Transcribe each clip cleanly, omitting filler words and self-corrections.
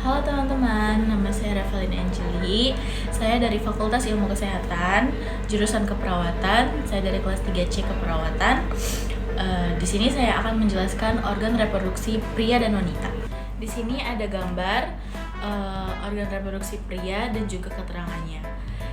Halo teman-teman, nama saya Revelina Angeli. Saya dari Fakultas Ilmu Kesehatan, jurusan keperawatan. Saya dari kelas 3C keperawatan. Di sini saya akan menjelaskan organ reproduksi pria dan wanita. Di sini ada gambar organ reproduksi pria dan juga keterangannya.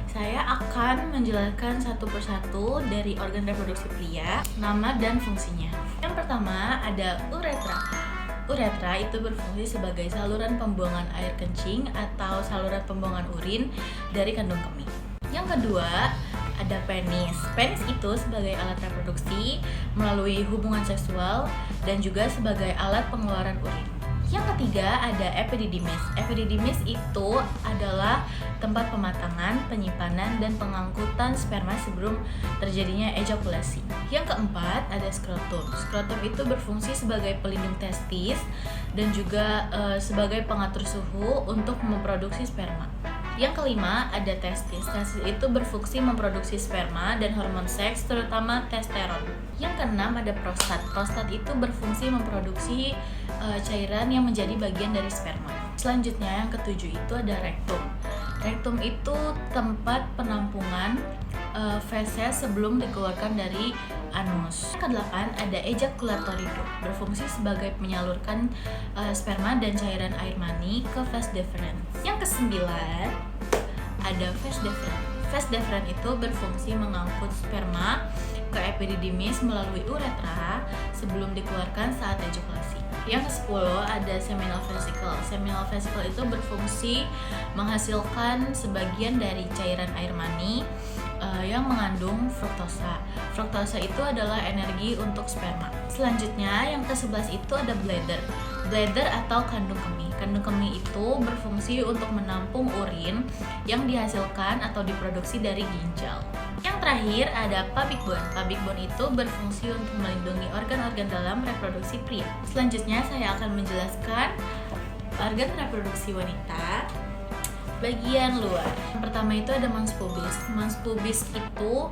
Saya akan menjelaskan satu persatu dari organ reproduksi pria, nama dan fungsinya. Yang pertama ada uretra. Uretra itu berfungsi sebagai saluran pembuangan air kencing atau saluran pembuangan urin dari kandung kemih. Yang kedua, ada penis. Penis itu sebagai alat reproduksi melalui hubungan seksual dan juga sebagai alat pengeluaran urin. Yang ketiga, ada epididymis. Epididymis itu adalah tempat pematangan, penyimpanan, dan pengangkutan sperma sebelum terjadinya ejakulasi. Yang keempat, ada skrotum. Skrotum itu berfungsi sebagai pelindung testis dan juga sebagai pengatur suhu untuk memproduksi sperma. Yang kelima, ada testis. Testis itu berfungsi memproduksi sperma dan hormon seks, terutama testosteron. Yang keenam, ada prostat. Prostat itu berfungsi memproduksi cairan yang menjadi bagian dari sperma. Selanjutnya, yang ketujuh itu ada rektum. Rektum itu tempat penampungan feses sebelum dikeluarkan dari anus. Yang kedelapan, ada ejaculatory duct, berfungsi sebagai menyalurkan sperma dan cairan air mani ke vas deferens. Yang kesembilan, ada vas deferens. Vas deferens itu berfungsi mengangkut sperma ke epididymis melalui uretra sebelum dikeluarkan saat ejakulasi. Yang ke-10 ada seminal vesicle. Seminal vesicle itu berfungsi menghasilkan sebagian dari cairan air mani yang mengandung fruktosa. Fruktosa itu adalah energi untuk sperma. Selanjutnya yang ke-11 itu ada bladder. Bladder atau kandung kemih. Kandung kemih itu berfungsi untuk menampung urin yang dihasilkan atau diproduksi dari ginjal. Yang terakhir ada pubic bone. Pubic bone itu berfungsi untuk melindungi organ-organ dalam reproduksi pria. Selanjutnya saya akan menjelaskan organ reproduksi wanita bagian luar. Yang pertama itu ada mons pubis. Mons pubis itu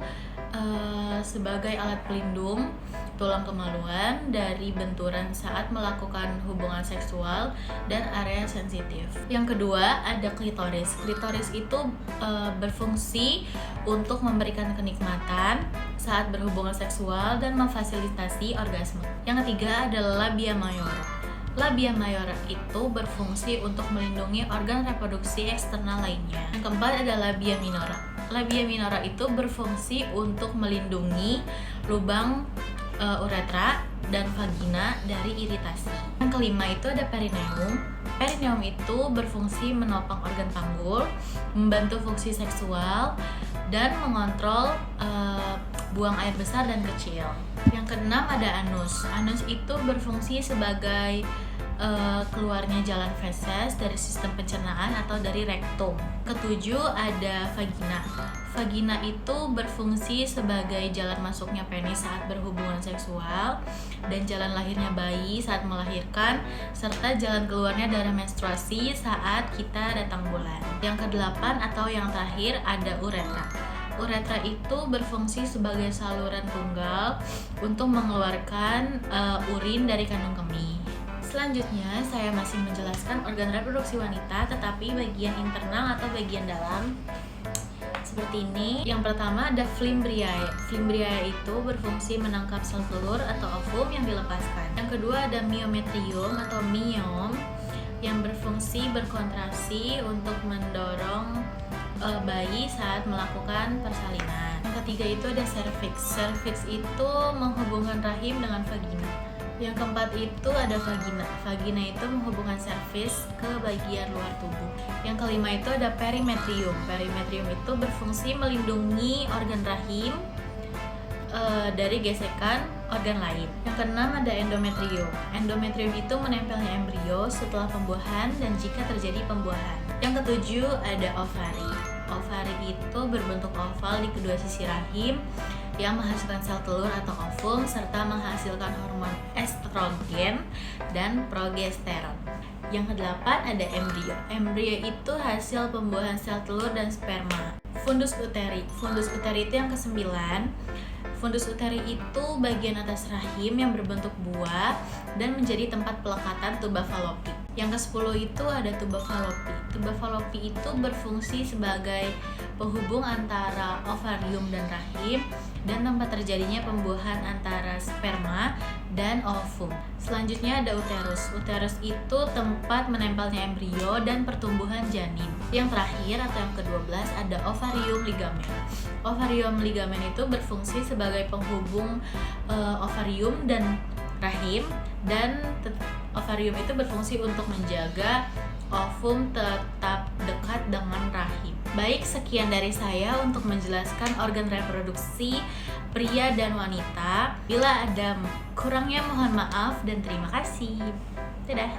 sebagai alat pelindung tulang kemaluan dari benturan saat melakukan hubungan seksual dan area sensitif. Yang kedua ada klitoris. Klitoris itu berfungsi untuk memberikan kenikmatan saat berhubungan seksual dan memfasilitasi orgasme. Yang ketiga adalah labia majora. Labia majora itu berfungsi untuk melindungi organ reproduksi eksternal lainnya. Yang keempat ada labia minora. Labia minora itu berfungsi untuk melindungi lubang uretra dan vagina dari iritasi. Yang kelima itu ada perineum. Perineum itu berfungsi menopang organ panggul, membantu fungsi seksual, dan mengontrol buang air besar dan kecil. Yang keenam ada anus. Anus itu berfungsi sebagai keluarnya jalan feses dari sistem pencernaan atau dari rektum. Ketujuh ada vagina. Vagina itu berfungsi sebagai jalan masuknya penis saat berhubungan seksual dan jalan lahirnya bayi saat melahirkan, serta jalan keluarnya darah menstruasi saat kita datang bulan. Yang kedelapan atau yang terakhir ada uretra. Uretra itu berfungsi sebagai saluran tunggal untuk mengeluarkan urin dari kandung kemih. Selanjutnya, saya masih menjelaskan organ reproduksi wanita, tetapi bagian internal atau bagian dalam seperti ini. Yang pertama ada flimbriae. Flimbriae itu berfungsi menangkap sel telur atau ovum yang dilepaskan. Yang kedua ada myometrium atau myom yang berfungsi berkontraksi untuk mendorong bayi saat melakukan persalinan. Yang ketiga itu ada cervix. Cervix itu menghubungkan rahim dengan vagina. Yang keempat itu ada vagina. Vagina itu menghubungkan cervix ke bagian luar tubuh. Yang kelima itu ada perimetrium. Perimetrium itu berfungsi melindungi organ rahim dari gesekan organ lain. Yang keenam ada endometrium. Endometrium itu menempelnya embrio setelah pembuahan dan jika terjadi pembuahan. Yang ketujuh ada ovari. Ovari itu berbentuk oval di kedua sisi rahim yang menghasilkan sel telur atau ovum serta menghasilkan hormon estrogen dan progesteron. Yang kedelapan ada embrio. Embrio itu hasil pembuahan sel telur dan sperma. Fundus uteri. Fundus uteri itu yang kesembilan. Fundus uteri itu bagian atas rahim yang berbentuk buah dan menjadi tempat pelekatan tuba falopik. Yang ke-10 itu ada tuba falopi. Tuba falopi itu berfungsi sebagai penghubung antara ovarium dan rahim dan tempat terjadinya pembuahan antara sperma dan ovum. Selanjutnya ada uterus. Uterus itu tempat menempelnya embrio dan pertumbuhan janin. Yang terakhir atau yang ke-12 ada ovarium ligamen. Ovarium ligamen itu berfungsi sebagai penghubung ovarium dan rahim, dan ovarium itu berfungsi untuk menjaga ovum tetap dekat dengan rahim. Baik, sekian dari saya untuk menjelaskan organ reproduksi pria dan wanita. Bila ada kurangnya mohon maaf dan terima kasih. Dadah.